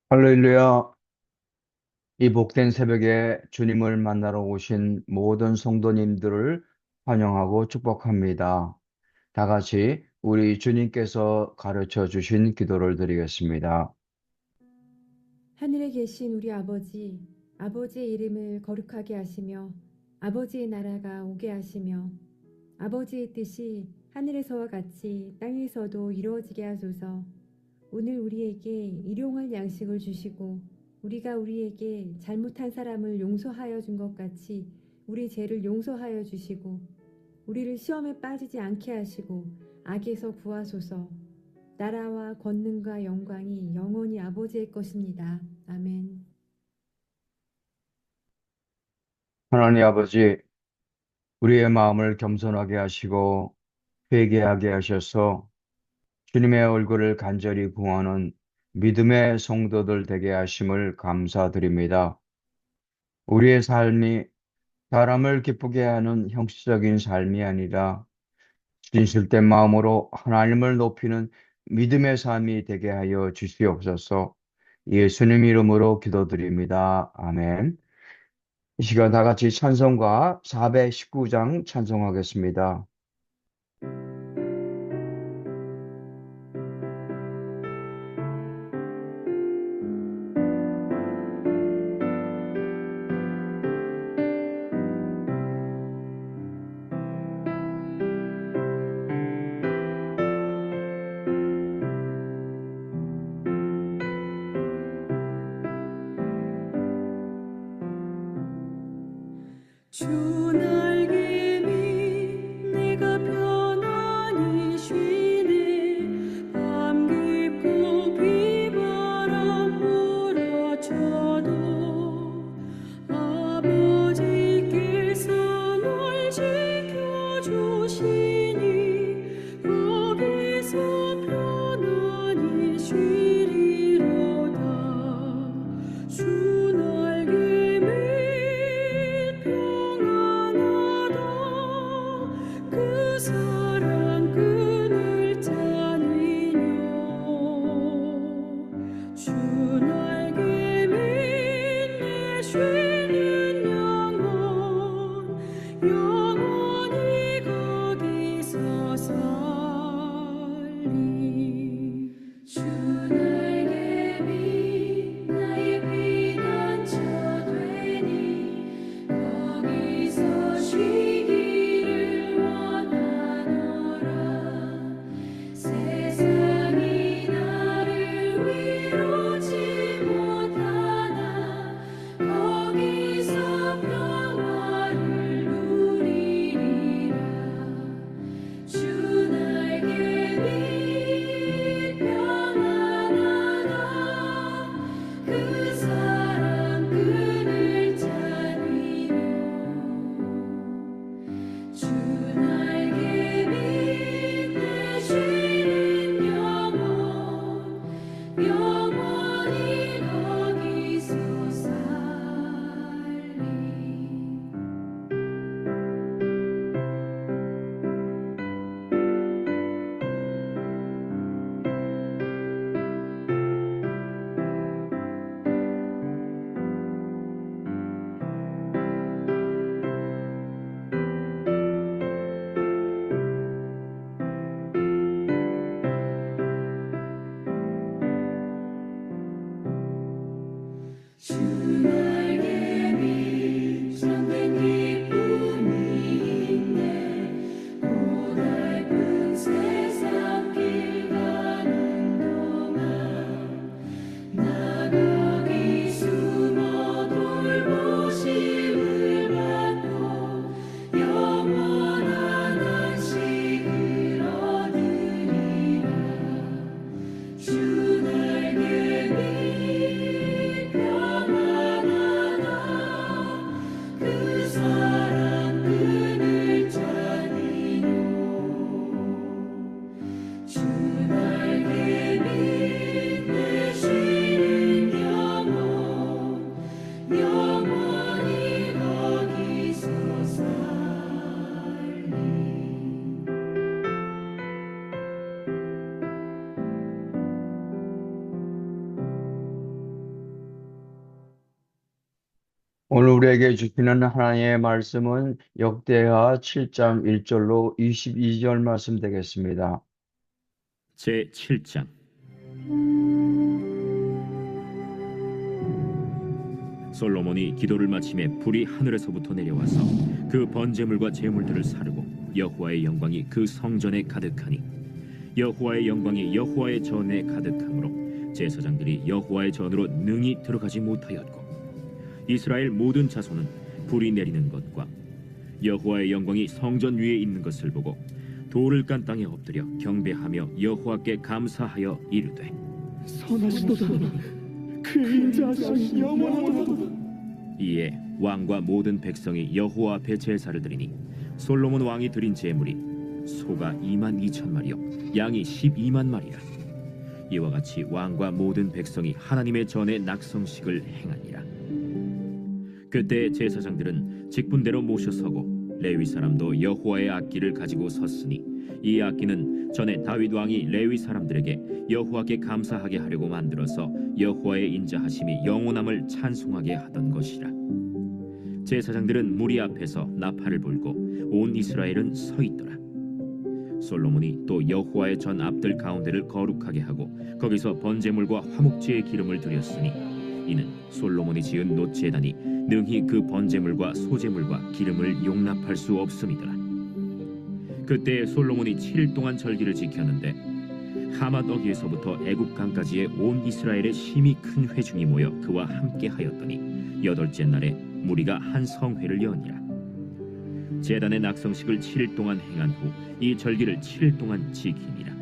할렐루야. 이 복된 새벽에 주님을 만나러 오신 모든 성도님들을 환영하고 축복합니다. 다 같이 우리 주님께서 가르쳐 주신 기도를 드리겠습니다. 하늘에 계신 우리 아버지, 아버지의 이름을 거룩하게 하시며 아버지의 나라가 오게 하시며 아버지의 뜻이 하늘에서와 같이 땅에서도 이루어지게 하소서. 오늘 우리에게 일용할 양식을 주시고 우리가 우리에게 잘못한 사람을 용서하여 준 것 같이 우리 죄를 용서하여 주시고 우리를 시험에 빠지지 않게 하시고 악에서 구하소서. 나라와 권능과 영광이 영원히 아버지의 것입니다. 아멘. 하나님 아버지, 우리의 마음을 겸손하게 하시고 회개하게 하셔서 주님의 얼굴을 간절히 구하는 믿음의 성도들 되게 하심을 감사드립니다. 우리의 삶이 사람을 기쁘게 하는 형식적인 삶이 아니라 진실된 마음으로 하나님을 높이는 믿음의 삶이 되게 하여 주시옵소서. 예수님 이름으로 기도드립니다. 아멘. 이 시간 다 같이 찬송가 419장 찬송하겠습니다. 주 날개 밑 내가 편안히 쉬네. 밤 깊고 비바람 몰아쳐도 아버지께서 널 지켜주시니 거기서 편안히 쉬리로다. 주 날개 밑 평안하다. 그 사랑 끈을 짜니뇨. 주 날개 밑내 쉬는 영혼 영원히 거기서 살리. 주 날개 밑 나의 피난처 되니 거기서 쉬기를 원하노라. 세상이 나를 위로치 못하나 거기서 평화를 누리리라. 주 날개 밑 평안하다. 그 사랑 끈을 짜니요. 주 날개 밑에 쉬는 영혼 영원히 거기서 살리. 주 날개 밑 참된 기쁨이 있네. 고달픈 세상 길 가는 동안 나 거기 숨어 돌보심을 받고 영원한 안식을 얻으리라. 주 날개 밑 평안하다. 그 사랑 끈을 짜니요. 주 날개 밑에 쉬는 영혼 영원히 거기서 살리. 오늘 우리에게 주시는 하나님의 말씀은 역대하 7장 1절로 22절 말씀 되겠습니다. 제 7장. 솔로몬이 기도를 마침에 불이 하늘에서부터 내려와서 그 번제물과 제물들을 사르고 여호와의 영광이 그 성전에 가득하니 여호와의 영광이 여호와의 전에 가득하므로 제사장들이 여호와의 전으로 능히 들어가지 못하였고 이스라엘 모든 자손은 불이 내리는 것과 여호와의 영광이 성전 위에 있는 것을 보고 돌을 깐 땅에 엎드려 경배하며 여호와께 감사하여 이르되 선하시도다. 그 인자하심이 영원하도다. 이에 왕과 모든 백성이 여호와 앞에 제사를 드리니 솔로몬 왕이 드린 제물이 소가 2만 2천 마리요 양이 12만 마리라. 이와 같이 왕과 모든 백성이 하나님의 전에 낙성식을 행하니라. 그때 제사장들은 직분대로 모셔서고 레위 사람도 여호와의 악기를 가지고 섰으니 이 악기는 전에 다윗 왕이 레위 사람들에게 여호와께 감사하게 하려고 만들어서 여호와의 인자하심이 영원함을 찬송하게 하던 것이라. 제사장들은 무리 앞에서 나팔을 불고 온 이스라엘은 서 있더라. 솔로몬이 또 여호와의 전 앞들 가운데를 거룩하게 하고 거기서 번제물과 화목제의 기름을 드렸으니 이는 솔로몬이 지은 놋제단이 능히 그 번제물과 소제물과 기름을 용납할 수 없음이더라. 그때 솔로몬이 7일 동안 절기를 지켰는데 하맛 어귀에서부터 애굽 강까지의 온 이스라엘의 심히 큰 회중이 모여 그와 함께 하였더니 8째 날에 무리가 한 성회를 여니라. 제단의 낙성식을 7일 동안 행한 후 이 절기를 7일 동안 지키니라.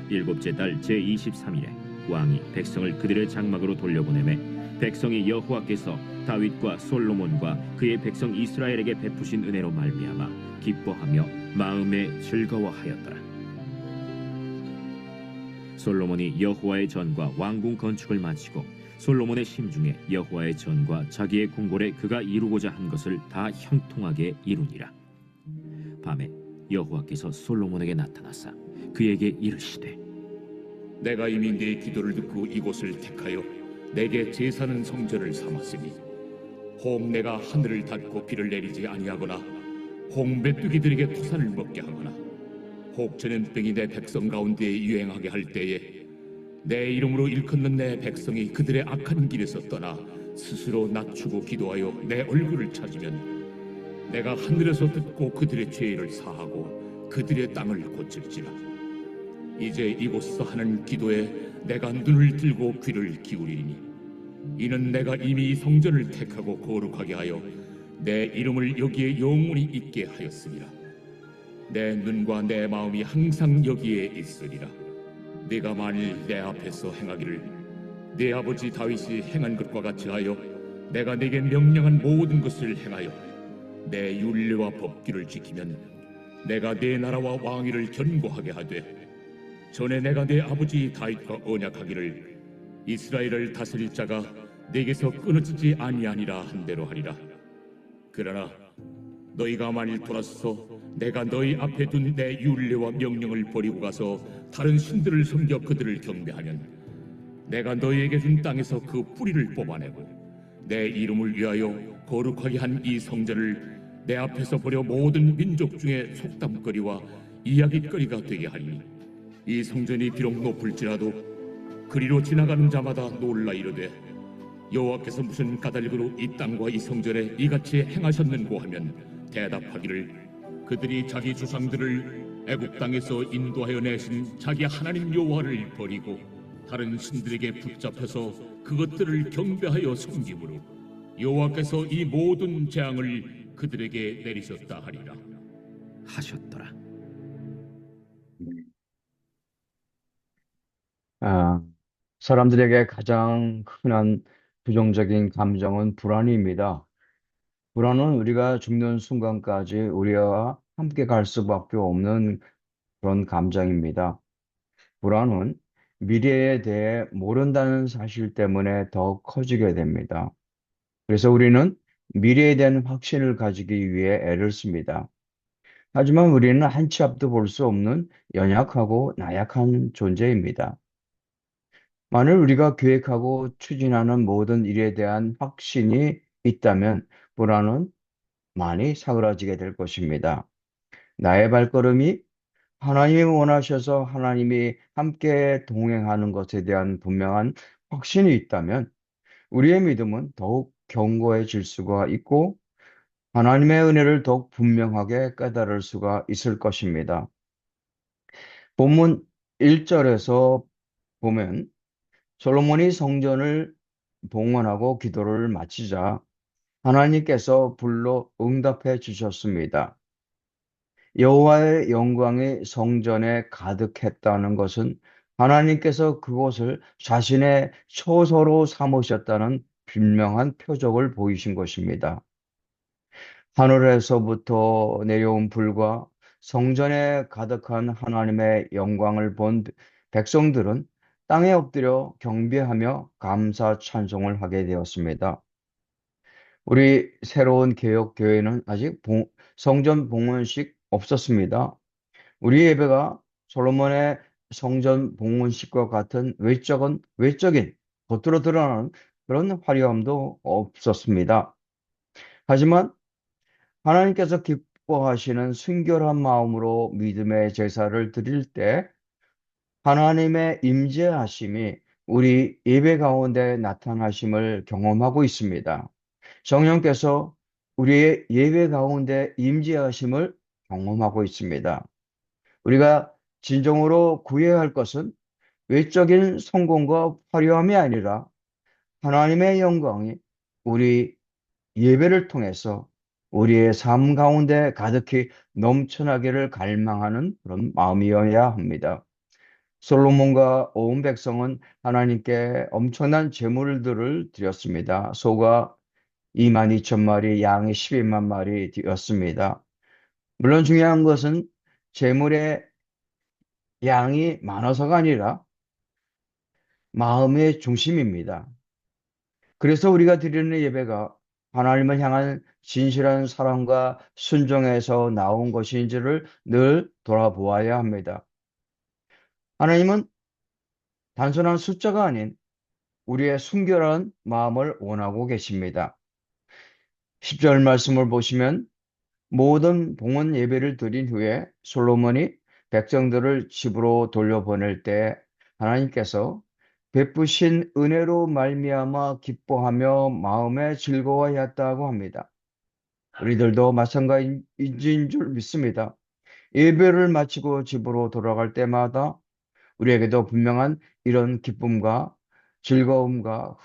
7째 달 제23일에 왕이 백성을 그들의 장막으로 돌려보내매 백성이 여호와께서 다윗과 솔로몬과 그의 백성 이스라엘에게 베푸신 은혜로 말미암아 기뻐하며 마음에 즐거워하였더라. 솔로몬이 여호와의 전과 왕궁 건축을 마치고 솔로몬의 심중에 여호와의 전과 자기의 궁궐에 그가 이루고자 한 것을 다 형통하게 이루니라. 밤에 여호와께서 솔로몬에게 나타나사 그에게 이르시되 내가 이미 네 기도를 듣고 이곳을 택하여 내게 제사는 성전을 삼았으니 혹 내가 하늘을 닫고 비를 내리지 아니하거나 혹 메뚜기들에게 토산을 먹게 하거나 혹 전염병이 내 백성 가운데에 유행하게 할 때에 내 이름으로 일컫는 내 백성이 그들의 악한 길에서 떠나 스스로 낮추고 기도하여 내 얼굴을 찾으면 내가 하늘에서 듣고 그들의 죄를 사하고 그들의 땅을 고칠지라. 이제 이곳서 하는 기도에 내가 눈을 들고 귀를 기울이니 이는 내가 이미 이 성전을 택하고 거룩하게 하여 내 이름을 여기에 영원히 있게 하였습니다. 내 눈과 내 마음이 항상 여기에 있으리라. 네가 만일 내 앞에서 행하기를 네 아버지 다윗이 행한 것과 같이 하여 내가 네게 명령한 모든 것을 행하여 내 율례와 법규를 지키면 내가 네 나라와 왕위를 견고하게 하되 전에 내가 내 아버지 다윗과 언약하기를 이스라엘을 다스릴 자가 내게서 끊어지지 아니하니라 한 대로 하리라. 그러나 너희가 만일 돌아서 내가 너희 앞에 둔 내 율례와 명령을 버리고 가서 다른 신들을 섬겨 그들을 경배하면 내가 너희에게 준 땅에서 그 뿌리를 뽑아내고 내 이름을 위하여 거룩하게 한 이 성전을 내 앞에서 버려 모든 민족 중에 속담거리와 이야깃거리가 되게 하리니 이 성전이 비록 높을지라도 그리로 지나가는 자마다 놀라 이르되 여호와께서 무슨 까닭으로 이 땅과 이 성전에 이같이 행하셨는고 하면 대답하기를 그들이 자기 조상들을 애굽 땅에서 인도하여 내신 자기 하나님 여호와를 버리고 다른 신들에게 붙잡혀서 그것들을 경배하여 섬김으로 여호와께서 이 모든 재앙을 그들에게 내리셨다 하리라 하셨더라. 아, 사람들에게 가장 흔한 부정적인 감정은 불안입니다. 불안은 우리가 죽는 순간까지 우리와 함께 갈 수밖에 없는 그런 감정입니다. 불안은 미래에 대해 모른다는 사실 때문에 더 커지게 됩니다. 그래서 우리는 미래에 대한 확신을 가지기 위해 애를 씁니다. 하지만 우리는 한 치 앞도 볼 수 없는 연약하고 나약한 존재입니다. 만일 우리가 계획하고 추진하는 모든 일에 대한 확신이 있다면 불안은 많이 사그라지게 될 것입니다. 나의 발걸음이 하나님이 원하셔서 하나님이 함께 동행하는 것에 대한 분명한 확신이 있다면 우리의 믿음은 더욱 견고해질 수가 있고 하나님의 은혜를 더욱 분명하게 깨달을 수가 있을 것입니다. 본문 1절에서 보면 솔로몬이 성전을 봉헌하고 기도를 마치자 하나님께서 불로 응답해 주셨습니다. 여호와의 영광이 성전에 가득했다는 것은 하나님께서 그곳을 자신의 처소로 삼으셨다는 분명한 표적을 보이신 것입니다. 하늘에서부터 내려온 불과 성전에 가득한 하나님의 영광을 본 백성들은 땅에 엎드려 경배하며 감사 찬송을 하게 되었습니다. 우리 새로운 개혁 교회는 아직 성전 봉헌식 없었습니다. 우리 예배가 솔로몬의 성전 봉헌식과 같은 외적인 겉으로 드러나는 그런 화려함도 없었습니다. 하지만 하나님께서 기뻐하시는 순결한 마음으로 믿음의 제사를 드릴 때 하나님의 임재하심이 우리 예배 가운데 나타나심을 경험하고 있습니다. 성령께서 우리의 예배 가운데 임재하심을 경험하고 있습니다. 우리가 진정으로 구해야 할 것은 외적인 성공과 화려함이 아니라 하나님의 영광이 우리 예배를 통해서 우리의 삶 가운데 가득히 넘쳐나기를 갈망하는 그런 마음이어야 합니다. 솔로몬과 온 백성은 하나님께 엄청난 제물들을 드렸습니다. 소가 22,000마리, 양이 12만 마리 되었습니다. 물론 중요한 것은 제물의 양이 많아서가 아니라 마음의 중심입니다. 그래서 우리가 드리는 예배가 하나님을 향한 진실한 사랑과 순종에서 나온 것인지를 늘 돌아보아야 합니다. 하나님은 단순한 숫자가 아닌 우리의 순결한 마음을 원하고 계십니다. 10절 말씀을 보시면 모든 봉헌 예배를 드린 후에 솔로몬이 백성들을 집으로 돌려보낼 때 하나님께서 베푸신 은혜로 말미암아 기뻐하며 마음에 즐거워했다고 합니다. 우리들도 마찬가지인 줄 믿습니다. 예배를 마치고 집으로 돌아갈 때마다 우리에게도 분명한 이런 기쁨과 즐거움과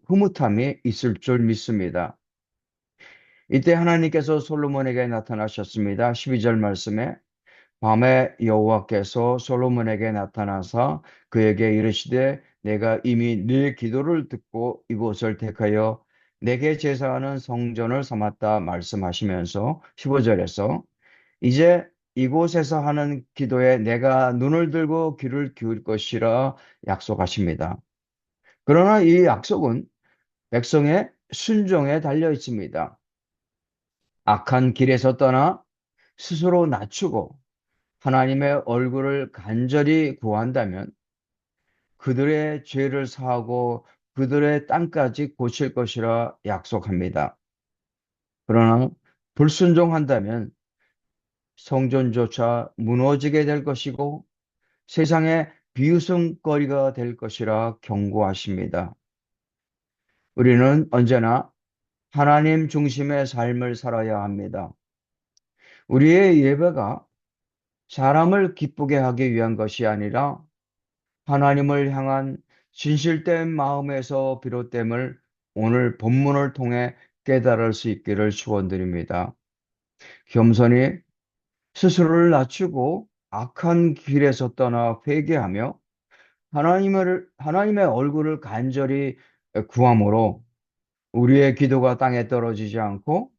흐뭇함이 있을 줄 믿습니다. 이때 하나님께서 솔로몬에게 나타나셨습니다. 12절 말씀에 밤에 여호와께서 솔로몬에게 나타나사 그에게 이르시되 내가 이미 네 기도를 듣고 이곳을 택하여 내게 제사하는 성전을 삼았다 말씀하시면서 15절에서 이제 이곳에서 하는 기도에 내가 눈을 들고 귀를 기울 것이라 약속하십니다. 그러나 이 약속은 백성의 순종에 달려 있습니다. 악한 길에서 떠나 스스로 낮추고 하나님의 얼굴을 간절히 구한다면 그들의 죄를 사하고 그들의 땅까지 고칠 것이라 약속합니다. 그러나 불순종한다면 성전조차 무너지게 될 것이고 세상의 비웃음거리가 될 것이라 경고하십니다. 우리는 언제나 하나님 중심의 삶을 살아야 합니다. 우리의 예배가 사람을 기쁘게 하기 위한 것이 아니라 하나님을 향한 진실된 마음에서 비롯됨을 오늘 본문을 통해 깨달을 수 있기를 축원드립니다. 겸손히 스스로를 낮추고 악한 길에서 떠나 회개하며 하나님의 얼굴을 간절히 구함으로 우리의 기도가 땅에 떨어지지 않고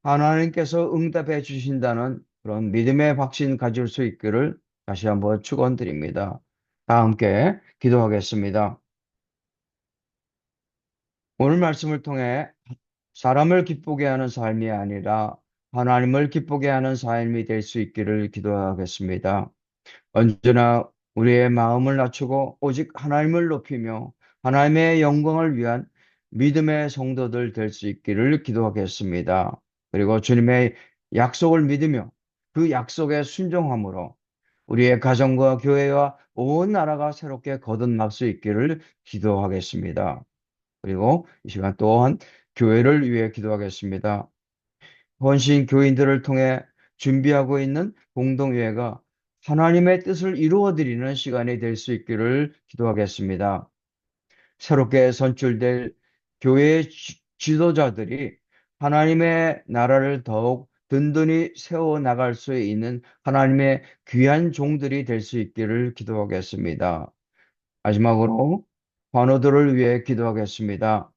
하나님께서 응답해 주신다는 그런 믿음의 확신 가질 수 있기를 다시 한번 축원드립니다. 다 함께 기도하겠습니다. 오늘 말씀을 통해 사람을 기쁘게 하는 삶이 아니라 하나님을 기쁘게 하는 삶이 될 수 있기를 기도하겠습니다. 언제나 우리의 마음을 낮추고 오직 하나님을 높이며 하나님의 영광을 위한 믿음의 성도들 될 수 있기를 기도하겠습니다. 그리고 주님의 약속을 믿으며 그 약속에 순종함으로 우리의 가정과 교회와 온 나라가 새롭게 거듭날 수 있기를 기도하겠습니다. 그리고 이 시간 또한 교회를 위해 기도하겠습니다. 헌신 교인들을 통해 준비하고 있는 공동회가 하나님의 뜻을 이루어드리는 시간이 될 수 있기를 기도하겠습니다. 새롭게 선출될 교회의 지도자들이 하나님의 나라를 더욱 든든히 세워 나갈 수 있는 하나님의 귀한 종들이 될 수 있기를 기도하겠습니다. 마지막으로 환우들을 위해 기도하겠습니다.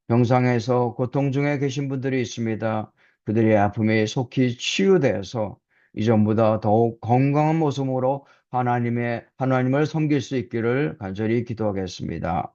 병상에서 고통 중에 계신 분들이 있습니다. 그들의 아픔이 속히 치유되어서 이전보다 더욱 건강한 모습으로 하나님을 섬길 수 있기를 간절히 기도하겠습니다.